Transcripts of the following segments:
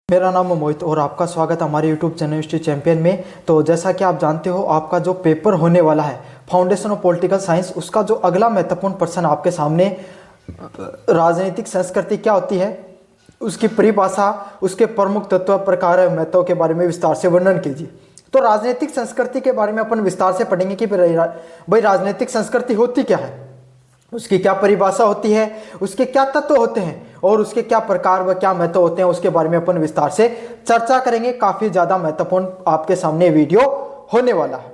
मेरा नाम है मोहित और आपका स्वागत है हमारे यूट्यूब चैनल हिस्ट्री चैंपियन में। तो जैसा कि आप जानते हो, आपका जो पेपर होने वाला है फाउंडेशन ऑफ पॉलिटिकल साइंस, उसका जो अगला महत्वपूर्ण प्रश्न आपके सामने राजनीतिक संस्कृति क्या होती है, उसकी परिभाषा, उसके प्रमुख तत्व, प्रकार, महत्व के बारे में विस्तार से वर्णन कीजिए। तो राजनीतिक संस्कृति के बारे में अपन विस्तार से पढ़ेंगे कि भाई राजनीतिक संस्कृति होती क्या है, उसकी क्या परिभाषा होती है, उसके क्या तत्व होते हैं और उसके क्या प्रकार व क्या महत्व होते हैं, उसके बारे में अपन विस्तार से चर्चा करेंगे। काफी ज्यादा महत्वपूर्ण आपके सामने वीडियो होने वाला है।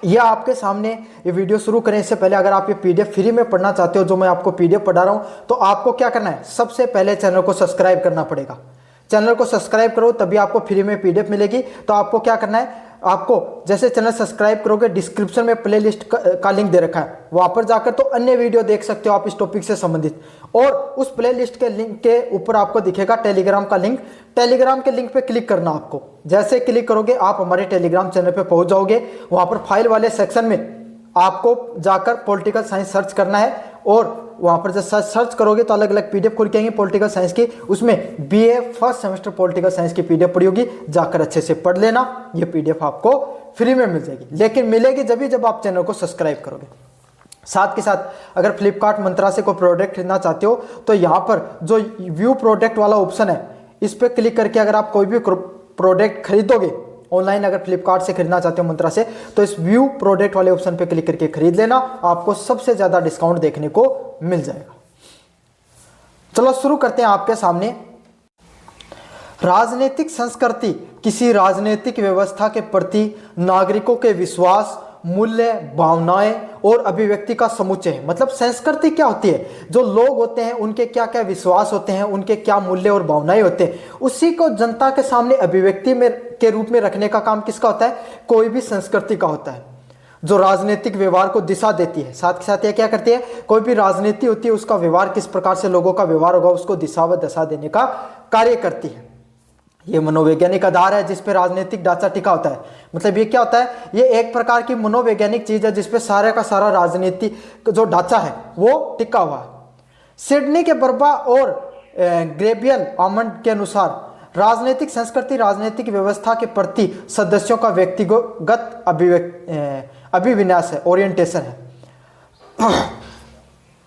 यह आपके सामने ये वीडियो शुरू करें इससे पहले अगर आप ये पीडीएफ फ्री में पढ़ना चाहते हो, जो मैं आपको पीडीएफ पढ़ा रहा हूं, तो आपको क्या करना है, सबसे पहले चैनल को सब्सक्राइब करना पड़ेगा। चैनल को सब्सक्राइब करो तभी आपको फ्री में पीडीएफ मिलेगी। तो आपको क्या करना है, आपको जैसे चैनल सब्सक्राइब करोगे, डिस्क्रिप्शन में प्लेलिस्ट का लिंक दे रखा है, वहां पर जाकर तो अन्य वीडियो देख सकते हो आप इस टॉपिक से संबंधित। और उस प्लेलिस्ट के लिंक के ऊपर आपको दिखेगा टेलीग्राम का लिंक। टेलीग्राम के लिंक पे क्लिक करना आपको। जैसे क्लिक करोगे आप हमारे टेलीग्राम चैनल पे पहुंच जाओगे। वहां पर फाइल वाले सेक्शन में आपको जाकर पॉलिटिकल साइंस सर्च करना है और वहां पर जब सर्च करोगे तो अलग अलग पीडीएफ खुल के आएंगे पॉलिटिकल साइंस की। उसमें BA first semester political science की पीडीएफ पड़ी होगी, जाकर अच्छे से पढ़ लेना। ये पीडीएफ आपको फ्री में मिल जाएगी, लेकिन मिलेगी जब आप चैनल को सब्सक्राइब करोगे। साथ के साथ अगर फ्लिपकार्ट मंत्रा से कोई प्रोडक्ट खरीदना चाहते हो तो यहाँ पर जो व्यू प्रोडक्ट वाला ऑप्शन है, इस पर क्लिक करके अगर आप कोई भी प्रोडक्ट खरीदोगे ऑनलाइन, अगर फ्लिपकार्ट से खरीदना चाहते हो मंत्रा से, तो इस व्यू प्रोडक्ट वाले ऑप्शन पे क्लिक करके खरीद लेना। आपको सबसे ज्यादा डिस्काउंट देखने को मिल जाएगा। चलो शुरू करते हैं आपके सामने। राजनीतिक संस्कृति किसी राजनीतिक व्यवस्था के प्रति नागरिकों के विश्वास, मूल्य, भावनाएं और अभिव्यक्ति का समुच्चय है। मतलब संस्कृति क्या होती है, जो लोग होते हैं उनके क्या क्या विश्वास होते हैं, उनके क्या मूल्य और भावनाएं होते हैं, उसी को जनता के सामने अभिव्यक्ति में के रूप में रखने का काम किसका होता है, कोई भी संस्कृति का होता है, जो राजनीतिक व्यवहार को दिशा देती है। साथ के साथ ये क्या करती है, कोई भी राजनीति होती है उसका व्यवहार किस प्रकार से लोगों का व्यवहार होगा, उसको दिशा व दशा देने का कार्य करती है। ये मनोवैज्ञानिक आधार है जिसपे राजनीतिक ढांचा टिका होता है। मतलब ये क्या होता है, ये एक प्रकार की मनोवैज्ञानिक चीज है जिसपे सारे का सारा राजनीतिक जो ढांचा है वो टिका हुआ है। सिडनी के बर्बा और ग्रेबियल आमंड के अनुसार राजनीतिक संस्कृति राजनीतिक व्यवस्था के प्रति सदस्यों का व्यक्तिगत अभिविन्यास है, ओरिएंटेशन है।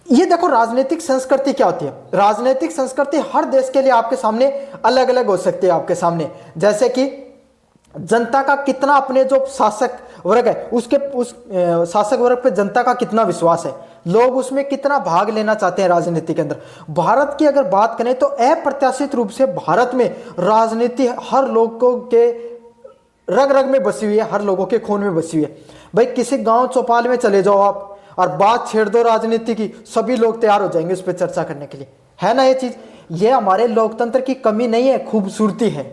ये देखो राजनीतिक संस्कृति क्या होती है। राजनीतिक संस्कृति हर देश के लिए आपके सामने अलग अलग हो सकती है। आपके सामने जैसे कि जनता का कितना, अपने जो शासक वर्ग है उसके उस शासक वर्ग पे जनता का कितना विश्वास है, लोग उसमें कितना भाग लेना चाहते हैं राजनीति के अंदर। भारत की अगर बात करें तो अप्रत्याशित रूप से भारत में राजनीति हर लोगों के रग रग में बसी हुई है, हर लोगों के खून में बसी हुई है। भाई किसी गांव चौपाल में चले जाओ आप और बात छेड़ दो राजनीति की, सभी लोग तैयार हो जाएंगे उस पर चर्चा करने के लिए, है ना। ये चीज, ये हमारे लोकतंत्र की कमी नहीं है, खूबसूरती है।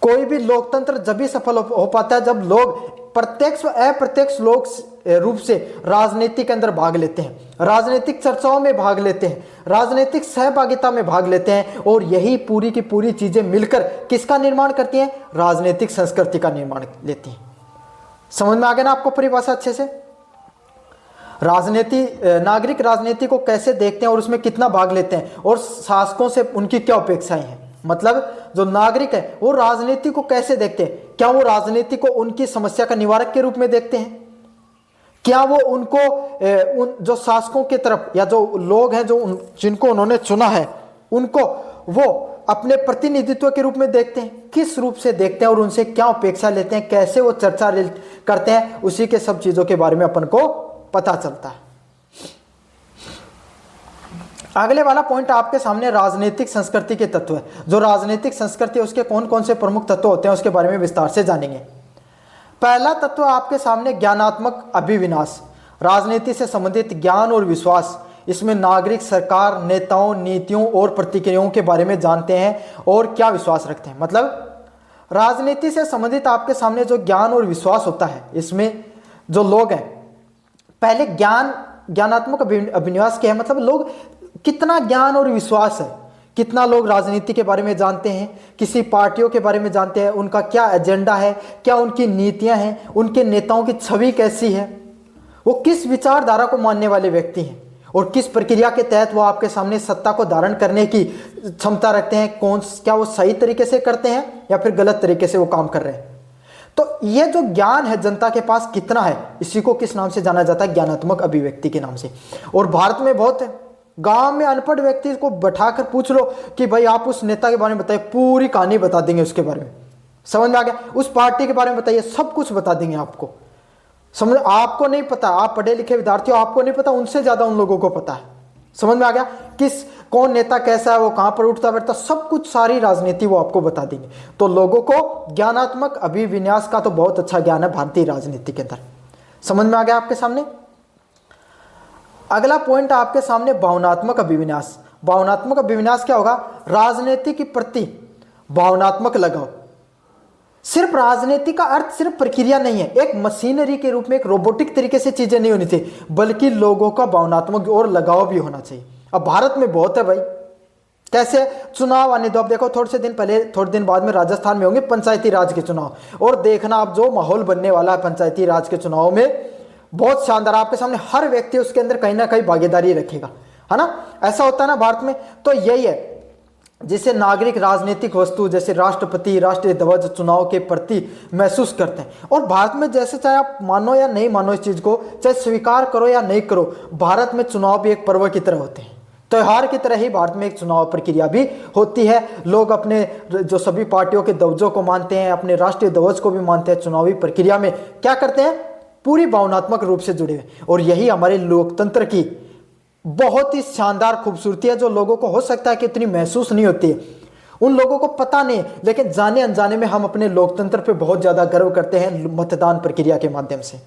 कोई भी लोकतंत्र जब भी सफल हो पाता है जब लोग प्रत्यक्ष व अप्रत्यक्ष रूप से राजनीति के अंदर भाग लेते हैं, राजनीतिक चर्चाओं में भाग लेते हैं, राजनीतिक सहभागिता में भाग लेते हैं, और यही पूरी की पूरी चीजें मिलकर किसका निर्माण करती हैं, राजनीतिक संस्कृति का निर्माण लेती हैं। समझ में आ गया ना आपको परिभाषा अच्छे से। राजनीति, नागरिक राजनीति को कैसे देखते हैं और उसमें कितना भाग लेते हैं, और शासकों से उनकी क्या अपेक्षाएं हैं। मतलब जो नागरिक है वो राजनीति को कैसे देखते हैं, क्या वो राजनीति को उनकी समस्या का निवारक के रूप में देखते हैं, क्या वो उनको उन जो शासकों की तरफ या जो लोग हैं जो जिनको उन्होंने चुना है उनको वो अपने प्रतिनिधित्व के रूप में देखते हैं, किस रूप से देखते हैं और उनसे क्या अपेक्षा लेते हैं, कैसे वो चर्चा करते हैं, उसी के सब चीजों के बारे में अपन को पता चलता है। अगले वाला पॉइंट आपके सामने राजनीतिक संस्कृति के तत्व है। जो राजनीतिक संस्कृति है उसके कौन कौन से प्रमुख तत्व होते हैं उसके बारे में विस्तार से जानेंगे। पहला तत्व आपके सामने ज्ञानात्मक अभिविन्यास, राजनीति से संबंधित ज्ञान और विश्वास। इसमें नागरिक सरकार, नेताओं, नीतियों और प्रतिक्रियाओं के बारे में जानते हैं और क्या विश्वास रखते हैं। मतलब राजनीति से संबंधित आपके सामने जो ज्ञान और विश्वास होता है, इसमें जो लोग हैं, पहले ज्ञानात्मक अभिविन्यास क्या है, मतलब लोग कितना ज्ञान और विश्वास है, कितना लोग राजनीति के बारे में जानते हैं, किसी पार्टियों के बारे में जानते हैं, उनका क्या एजेंडा है, क्या उनकी नीतियां हैं, उनके नेताओं की छवि कैसी है, वो किस विचारधारा को मानने वाले व्यक्ति हैं, और किस प्रक्रिया के तहत वो आपके सामने सत्ता को धारण करने की क्षमता रखते हैं, क्या वो सही तरीके से करते हैं या फिर गलत तरीके से वो काम कर रहे हैं। तो ये जो ज्ञान है जनता के पास कितना है, इसी को किस नाम से जाना जाता है, ज्ञानात्मक अभिव्यक्ति के नाम से। और भारत में बहुत है, गांव में अनपढ़ व्यक्ति को बैठाकर पूछ लो कि भाई आप उस नेता के बारे में बताइए, पूरी कहानी बता देंगे उसके बारे में। समझ में आ गया? उस पार्टी के बारे में बताइए, सब कुछ बता देंगे आपको। समझ, आपको नहीं पता, आप पढ़े लिखे विद्यार्थी हो, आपको नहीं पता, उनसे ज्यादा उन लोगों को पता है। समझ में आ गया? कौन नेता कैसा है, वो कहां पर उठता बैठता, सब कुछ, सारी राजनीति वो आपको बता देंगे। तो लोगों को ज्ञानात्मक अभिविन्यास का तो बहुत अच्छा ज्ञान है भारतीय राजनीति के अंदर। समझ में आ गया आपके सामने? अगला पॉइंट आपके सामने भावनात्मक अभिविन्यास। भावनात्मक अभिविन्यास क्या होगा? राजनीति के प्रति भावनात्मक लगाव। सिर्फ राजनीति का अर्थ सिर्फ प्रक्रिया नहीं है, एक मशीनरी के रूप में, एक रोबोटिक तरीके से चीजें नहीं होनी चाहिए, बल्कि लोगों का भावनात्मक और लगाव भी होना चाहिए। अब भारत में बहुत है भाई, कैसे? चुनाव आने दो, अब देखो थोड़े दिन बाद में राजस्थान में होंगे पंचायती राज के चुनाव, और देखना आप जो माहौल बनने वाला है पंचायती राज के चुनाव में, बहुत शानदार। आपके सामने हर व्यक्ति उसके अंदर कहीं ना कहीं भागीदारी रखेगा, है ना? ऐसा होता है ना भारत में। तो यही है जिसे नागरिक राजनीतिक वस्तु जैसे राष्ट्रपति, राष्ट्रीय ध्वज चुनाव के प्रति महसूस करते हैं। और भारत में जैसे, चाहे आप मानो या नहीं मानो इस चीज को, चाहे स्वीकार करो या नहीं करो, भारत में चुनाव भी एक पर्व की तरह होते हैं, त्योहार की तरह ही भारत में एक चुनाव प्रक्रिया भी होती है। लोग अपने जो सभी पार्टियों के ध्वजों को मानते हैं, अपने राष्ट्रीय ध्वज को भी मानते हैं, चुनावी प्रक्रिया में क्या करते हैं, पूरी भावनात्मक रूप से जुड़े हुए। और यही हमारे लोकतंत्र की बहुत ही शानदार खूबसूरती है, जो लोगों को हो सकता है कि इतनी महसूस नहीं होती है, उन लोगों को पता नहीं है, लेकिन जाने अनजाने में हम अपने लोकतंत्र पे बहुत ज्यादा गर्व करते हैं मतदान प्रक्रिया के माध्यम से।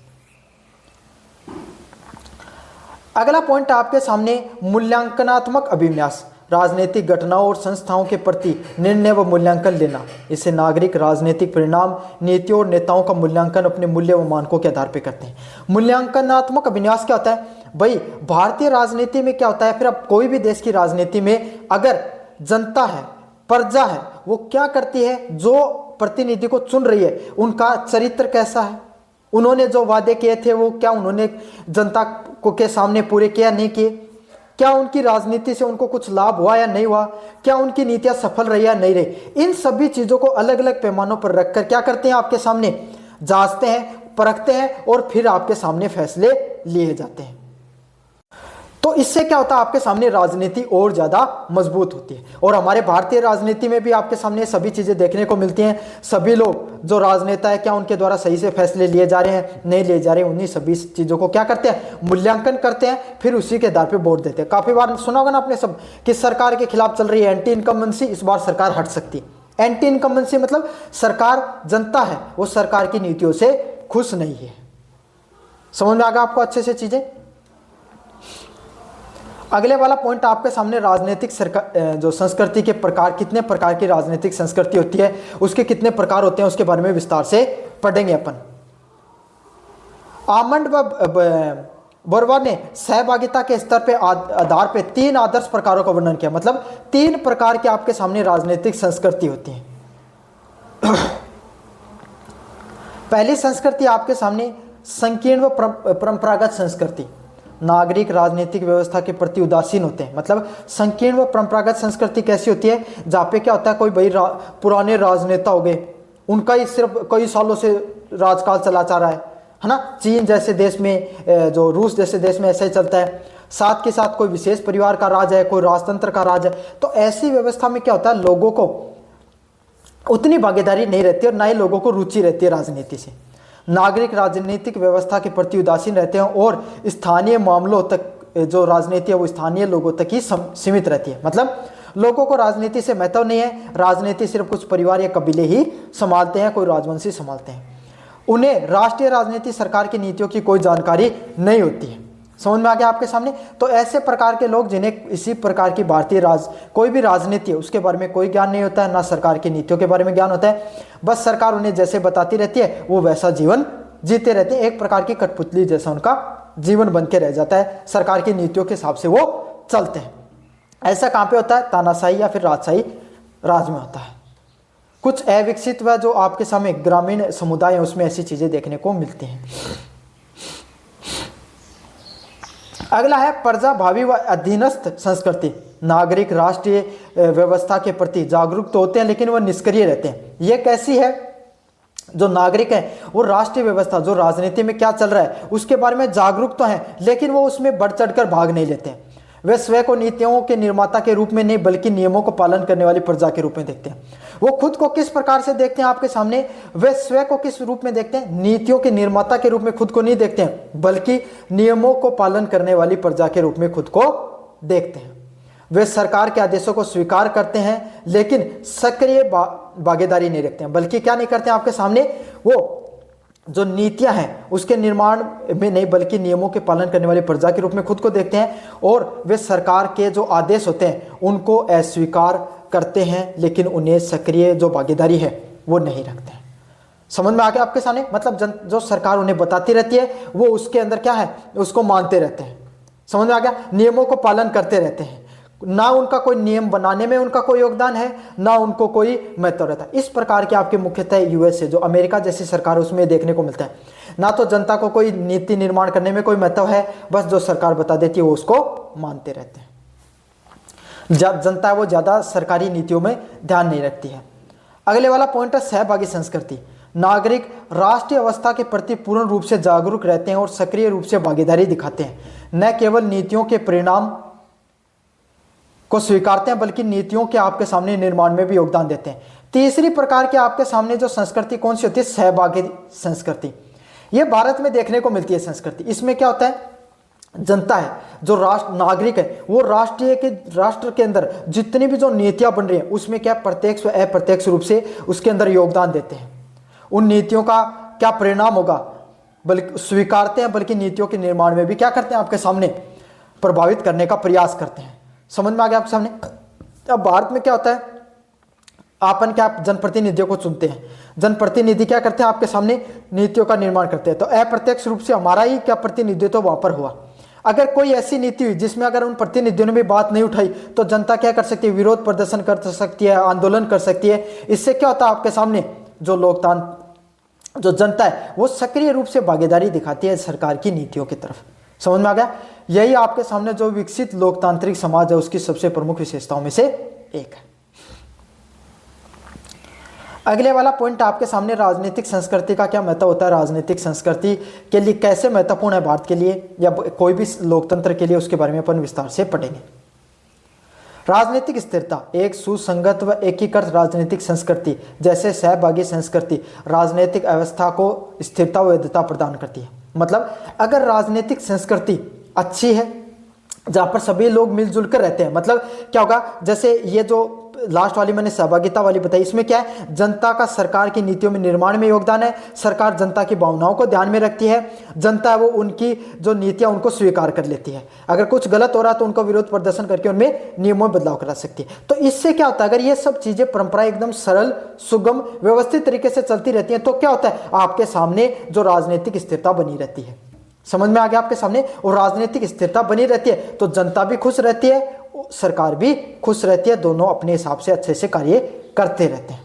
अगला पॉइंट आपके सामने मूल्यांकनात्मक अभिविन्यास। राजनीतिक घटनाओं और संस्थाओं के प्रति निर्णय व मूल्यांकन लेना। इसे नागरिक राजनीतिक परिणाम, नीतियों और नेताओं का मूल्यांकन अपने मूल्य व मानकों के आधार पर करते हैं। मूल्यांकनात्मक अभिविन्यास क्या होता है भाई? भारतीय राजनीति में क्या होता है, फिर अब कोई भी देश की राजनीति में अगर जनता है, प्रजा है, वो क्या करती है, जो प्रतिनिधि को चुन रही है उनका चरित्र कैसा है, उन्होंने जो वादे किए थे वो क्या उन्होंने जनता को के सामने पूरे किया, नहीं किए, क्या उनकी राजनीति से उनको कुछ लाभ हुआ या नहीं हुआ, क्या उनकी नीतियां सफल रही या नहीं रही। इन सभी चीजों को अलग अलग पैमानों पर रखकर क्या करते हैं, आपके सामने जांचते हैं, परखते हैं और फिर आपके सामने फैसले लिए जाते हैं। तो इससे क्या होता है, आपके सामने राजनीति और ज्यादा मजबूत होती है। और हमारे भारतीय राजनीति में भी आपके सामने सभी चीजें देखने को मिलती हैं। सभी लोग जो राजनेता है, क्या उनके द्वारा सही से फैसले लिए जा रहे हैं, नहीं लिए जा रहे हैं, उन्हीं सभी चीजों को क्या करते हैं, मूल्यांकन करते हैं, फिर उसी के आधार पर वोट देते हैं। काफी बार सुना होगा ना आपने सब, किस सरकार के खिलाफ चल रही है एंटी इनकम्बेंसी, इस बार सरकार हट सकती है। एंटी इनकम्बेंसी मतलब सरकार, जनता है वो सरकार की नीतियों से खुश नहीं है। समझ में आ गया आपको अच्छे से चीजें? अगले वाला पॉइंट आपके सामने राजनीतिक जो संस्कृति के प्रकार, कितने प्रकार की राजनीतिक संस्कृति होती है, उसके कितने प्रकार होते हैं, उसके बारे में विस्तार से पढ़ेंगे अपन। आमंड व बोरवा ने सहभागिता के स्तर पे आधार पे 3 आदर्श प्रकारों का वर्णन किया। मतलब 3 प्रकार की आपके सामने राजनीतिक संस्कृति होती है। पहली संस्कृति आपके सामने संकीर्ण व परंपरागत संस्कृति। नागरिक राजनीतिक व्यवस्था के प्रति उदासीन होते हैं। मतलब संकीर्ण व परंपरागत संस्कृति कैसी होती है, जहाँ पे क्या होता है, कोई भाई पुराने राजनेता हो गए, उनका ही सिर्फ कई सालों से राजकाल चला जा रहा है ना। चीन जैसे देश में, जो रूस जैसे देश में ऐसा ही चलता है। साथ के साथ कोई विशेष परिवार का राज है, कोई राजतंत्र का राज है। तो ऐसी व्यवस्था में क्या होता है, लोगों को उतनी भागीदारी नहीं रहती और ना ही लोगों को रुचि रहती है राजनीति से। नागरिक राजनीतिक व्यवस्था के प्रति उदासीन रहते हैं और स्थानीय मामलों तक जो राजनीति है वो स्थानीय लोगों तक ही सीमित रहती है। मतलब लोगों को राजनीति से महत्व नहीं है, राजनीति सिर्फ कुछ परिवार या कबीले ही संभालते हैं, कोई राजवंशी संभालते हैं। उन्हें राष्ट्रीय राजनीति, सरकार की नीतियों की कोई जानकारी नहीं होती है। समझ में आ गया आपके सामने? तो ऐसे प्रकार के लोग जिन्हें इसी प्रकार की भारतीय कोई भी राजनीति है उसके बारे में कोई ज्ञान नहीं होता है, ना सरकार की नीतियों के बारे में ज्ञान होता है, बस सरकार उन्हें जैसे बताती रहती है वो वैसा जीवन जीते रहते हैं। एक प्रकार की कठपुतली जैसा उनका जीवन बन के रह जाता है, सरकार की नीतियों के हिसाब से वो चलते हैं। ऐसा कहाँ पे होता है, तानाशाही या फिर राजशाही राज में होता है। कुछ अविकसित व जो आपके सामने ग्रामीण समुदाय है उसमें ऐसी चीजें देखने को मिलती हैं। अगला है प्रजा भावी व अधीनस्थ संस्कृति। नागरिक राष्ट्रीय व्यवस्था के प्रति जागरूक तो होते हैं लेकिन वह निष्क्रिय रहते हैं। ये कैसी है? जो नागरिक है वो राष्ट्रीय व्यवस्था, जो राजनीति में क्या चल रहा है उसके बारे में जागरूक तो हैं, लेकिन वो उसमें बढ़ चढ़कर भाग नहीं लेते हैं। वे स्वयं को नीतियों के निर्माता के रूप में नहीं बल्कि नियमों को पालन करने वाली प्रजा के रूप में देखते हैं। वो खुद को किस प्रकार से देखते हैं आपके सामने? वे स्वयं को किस रूप में देखते हैं? नीतियों के निर्माता के रूप में खुद को नहीं देखते हैं, बल्कि नियमों को पालन करने वाली प्रजा के रूप में खुद को देखते हैं। वे सरकार के आदेशों को स्वीकार करते हैं लेकिन सक्रिय भागीदारी नहीं रखते हैं, बल्कि क्या नहीं करते हैं आपके सामने? वो जो नीतियां हैं उसके निर्माण में नहीं बल्कि नियमों के पालन करने वाली प्रजा के रूप में खुद को देखते हैं, और वे सरकार के जो आदेश होते हैं उनको अस्वीकार करते हैं लेकिन उन्हें सक्रिय जो भागीदारी है वो नहीं रखते हैं। समझ में आ गया आपके सामने? मतलब जो सरकार उन्हें बताती रहती है वो उसके अंदर क्या है, उसको मानते रहते हैं। समझ में आ गया? नियमों को पालन करते रहते हैं, ना उनका कोई नियम बनाने में उनका कोई योगदान है, ना उनको कोई महत्व रहता है। इस प्रकार के आपके मुख्यतः यूएस है, जो अमेरिका जैसी सरकार, उसमें देखने को मिलता है। ना तो जनता को कोई नीति निर्माण करने में कोई महत्व है, बस जो सरकार बता देती है वो उसको मानते रहते हैं। जनता वो ज़्यादा सरकारी नीतियों में ध्यान नहीं रखती है। अगले वाला पॉइंट है सहभागी संस्कृति। नागरिक राष्ट्रीय अवस्था के प्रति पूर्ण रूप से जागरूक रहते हैं और सक्रिय रूप से भागीदारी दिखाते हैं, न केवल नीतियों के परिणाम को स्वीकारते हैं बल्कि नीतियों के आपके सामने निर्माण में भी योगदान देते हैं। तीसरी प्रकार के आपके सामने जो संस्कृति कौन सी होती है? सहभागी संस्कृति। ये भारत में देखने को मिलती है संस्कृति। इसमें क्या होता है? जनता है, जो राष्ट्र नागरिक है, वो राष्ट्र के अंदर जितनी भी जो नीतियां बन रही हैं उसमें क्या प्रत्यक्ष व अप्रत्यक्ष रूप से उसके अंदर योगदान देते हैं। उन नीतियों का क्या परिणाम होगा बल्कि स्वीकारते हैं, बल्कि नीतियों के निर्माण में भी क्या करते हैं? आपके सामने प्रभावित करने का प्रयास करते हैं। समझ में आ गया आपके सामने? अब भारत में क्या होता है? आपन क्या जनप्रतिनिधियों को चुनते हैं, जनप्रतिनिधि क्या करते हैं? आपके सामने नीतियों का निर्माण करते हैं। तो अप्रत्यक्ष रूप से हमारा ही क्या प्रतिनिधित्व वहां पर हुआ। अगर कोई ऐसी नीति हुई जिसमें अगर उन प्रतिनिधियों ने भी बात नहीं उठाई तो जनता क्या कर सकती है? विरोध प्रदर्शन कर सकती है, आंदोलन कर सकती है। इससे क्या होता है? आपके सामने जो जनता है वो सक्रिय रूप से भागीदारी दिखाती है सरकार की नीतियों की तरफ। समझ में आ गया? यही आपके सामने जो विकसित लोकतांत्रिक समाज है उसकी सबसे प्रमुख विशेषताओं में से एक है। अगले वाला पॉइंट आपके सामने राजनीतिक संस्कृति का क्या महत्व होता है, राजनीतिक संस्कृति के लिए कैसे महत्वपूर्ण है भारत के लिए या कोई भी लोकतंत्र के लिए, उसके बारे में अपन विस्तार से पढ़ेंगे। राजनीतिक स्थिरता, एक सुसंगत व एकीकृत राजनीतिक संस्कृति जैसे सहभागी संस्कृति राजनीतिक अवस्था को स्थिरता व वैधता प्रदान करती है। मतलब अगर राजनीतिक संस्कृति अच्छी है जहाँ पर सभी लोग मिलजुल कर रहते हैं, मतलब क्या होगा? जैसे ये जो लास्ट वाली मैंने सहभागिता वाली बताई, इसमें क्या है? जनता का सरकार की नीतियों में निर्माण में योगदान है, सरकार जनता की भावनाओं को ध्यान में रखती है, जनता है वो उनकी जो नीतियां उनको स्वीकार कर लेती है, अगर कुछ गलत हो रहा है तो उनको विरोध प्रदर्शन करके उनमें नियमों में बदलाव करा सकती है। तो इससे क्या होता है? अगर ये सब चीजें परंपरा एकदम सरल, सुगम, व्यवस्थित तरीके से चलती रहती है तो क्या होता है? आपके सामने जो राजनीतिक स्थिरता बनी रहती है। समझ में आ गया आपके सामने? और राजनीतिक स्थिरता बनी रहती है तो जनता भी खुश रहती है, सरकार भी खुश रहती है, दोनों अपने हिसाब से अच्छे से कार्य करते रहते हैं।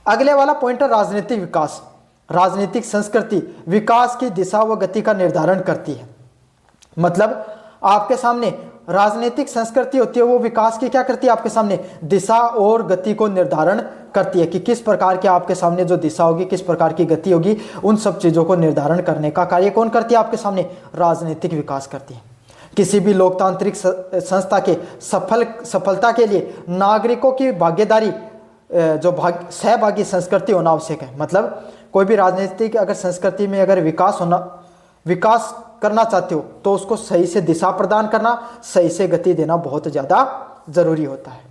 अगले वाला पॉइंट है राजनीतिक विकास। राजनीतिक संस्कृति विकास की दिशा व गति का निर्धारण करती है। मतलब आपके सामने राजनीतिक संस्कृति होती है वो विकास की क्या करती है? आपके सामने दिशा और गति को निर्धारण करती है कि किस प्रकार के आपके सामने जो दिशा होगी, किस प्रकार की गति होगी, उन सब चीजों को निर्धारण करने का कार्य कौन करती है? आपके सामने राजनीतिक विकास करती है। किसी भी लोकतांत्रिक संस्था के सफलता के लिए नागरिकों की भागीदारी जो सहभागी संस्कृति होना आवश्यक है। मतलब कोई भी राजनीतिक अगर संस्कृति में अगर विकास करना चाहते हो तो उसको सही से दिशा प्रदान करना, सही से गति देना बहुत ज्यादा जरूरी होता है।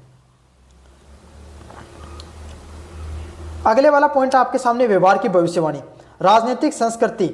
अगले वाला पॉइंट आपके सामने व्यवहार की भविष्यवाणी। राजनीतिक संस्कृति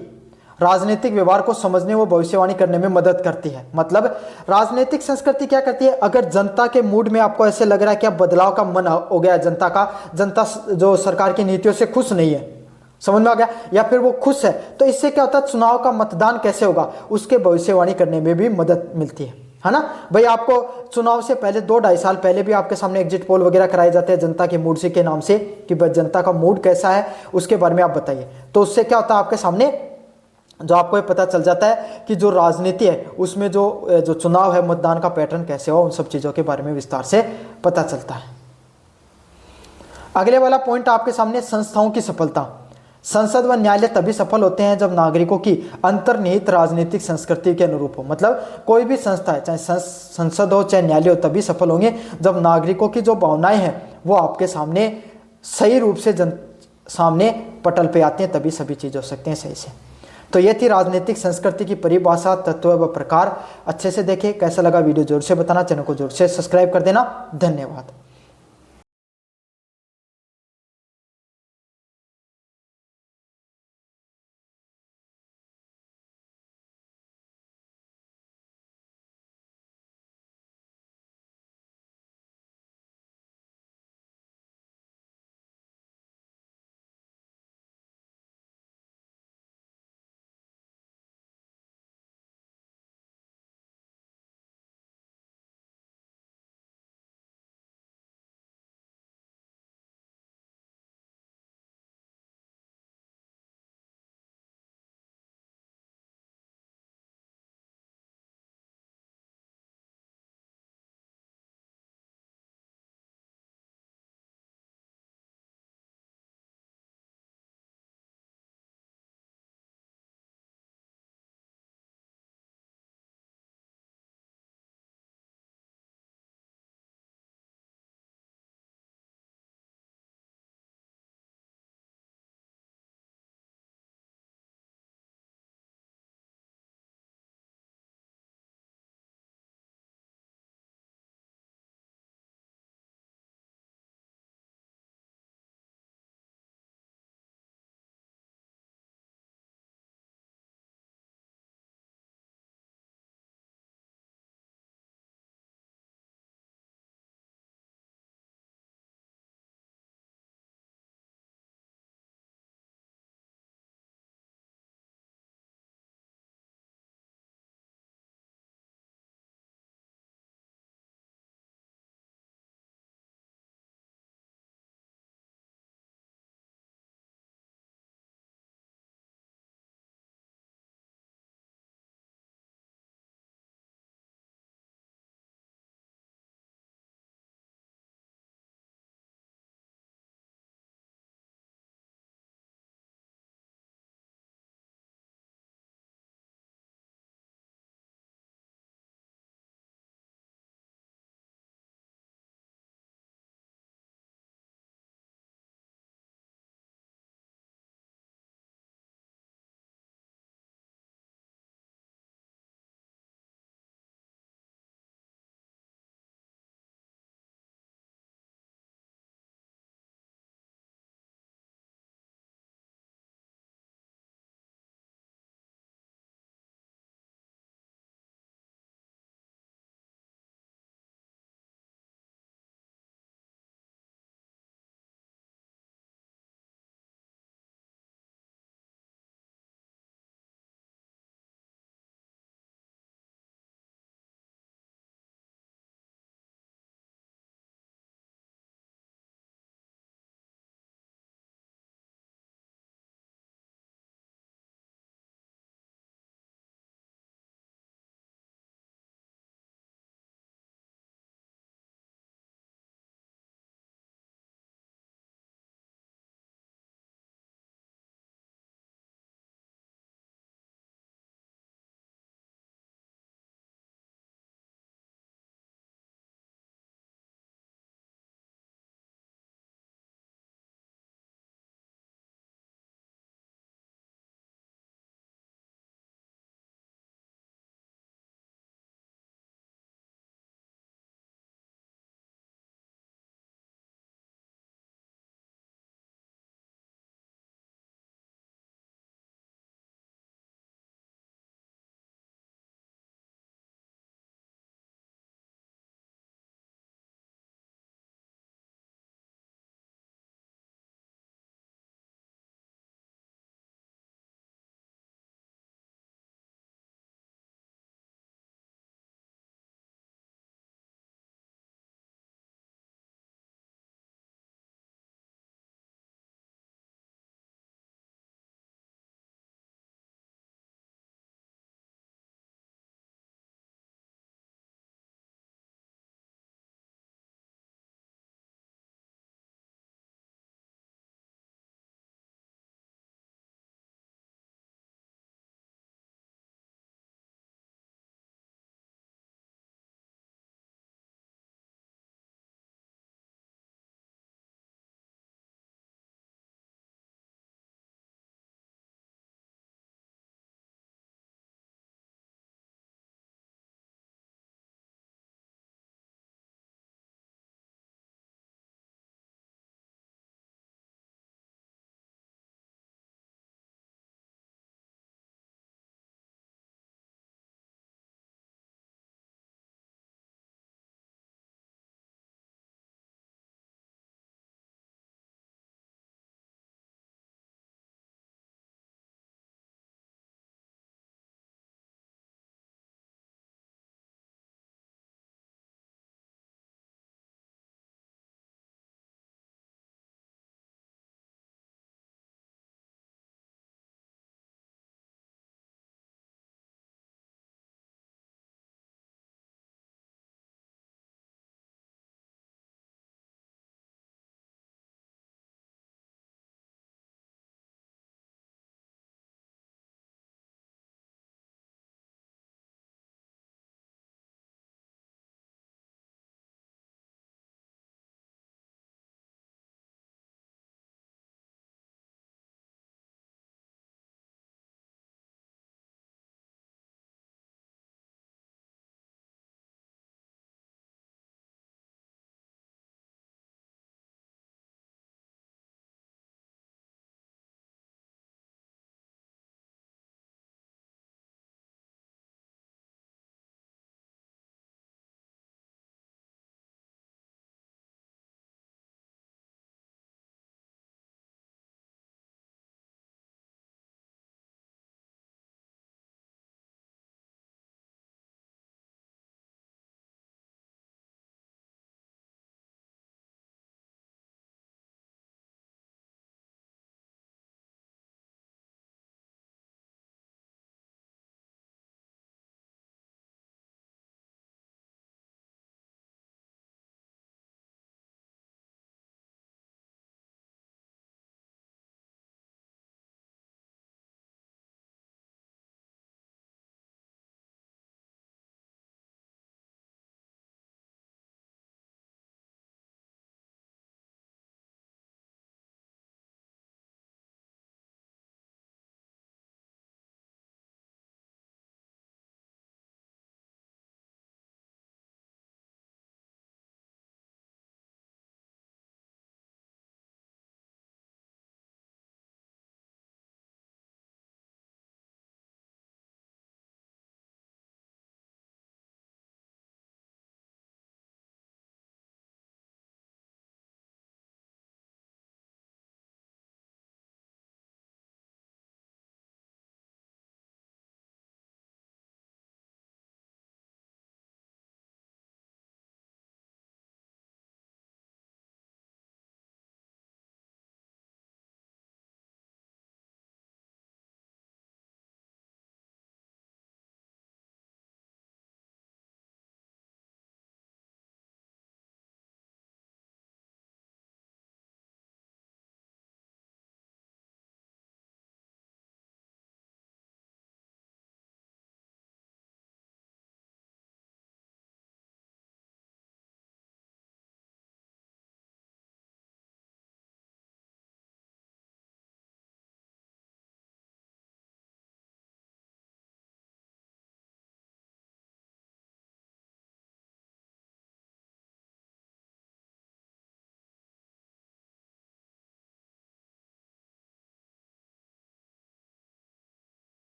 राजनीतिक व्यवहार को समझने व भविष्यवाणी करने में मदद करती है। मतलब राजनीतिक संस्कृति क्या करती है? अगर जनता के मूड में आपको ऐसे लग रहा है कि अब बदलाव का मन हो गया जनता का, जनता जो सरकार की नीतियों से खुश नहीं है, समझ में आ गया, या फिर वो खुश है, तो इससे क्या होता है? चुनाव का मतदान कैसे होगा उसके भविष्यवाणी करने में भी मदद मिलती है ना भाई। आपको चुनाव से पहले 2-2.5 साल पहले भी आपके सामने एग्जिट पोल वगैरह कराए जाते हैं जनता के मूड से के नाम से कि जनता का मूड कैसा है उसके बारे में आप बताइए। तो उससे क्या होता है? आपके सामने जो आपको ये पता चल जाता है कि जो राजनीति है उसमें जो चुनाव है, मतदान का पैटर्न कैसे हो, उन सब चीज़ों के बारे में विस्तार से पता चलता है। अगले वाला पॉइंट आपके सामने, संस्थाओं की सफलता। संसद व न्यायालय तभी सफल होते हैं जब नागरिकों की अंतर्निहित राजनीतिक संस्कृति के अनुरूप हो। मतलब कोई भी संस्था है, चाहे संसद हो चाहे न्यायालय हो, तभी सफल होंगे जब नागरिकों की जो भावनाएं हैं वो आपके सामने सही रूप से सामने पटल पे आते हैं, तभी सभी चीज़ हो सकते हैं सही से। तो ये थी राजनीतिक संस्कृति की परिभाषा, तत्व व प्रकार। अच्छे से देखें, कैसा लगा वीडियो जोर से बताना, चैनल को जोर से सब्सक्राइब कर देना। धन्यवाद।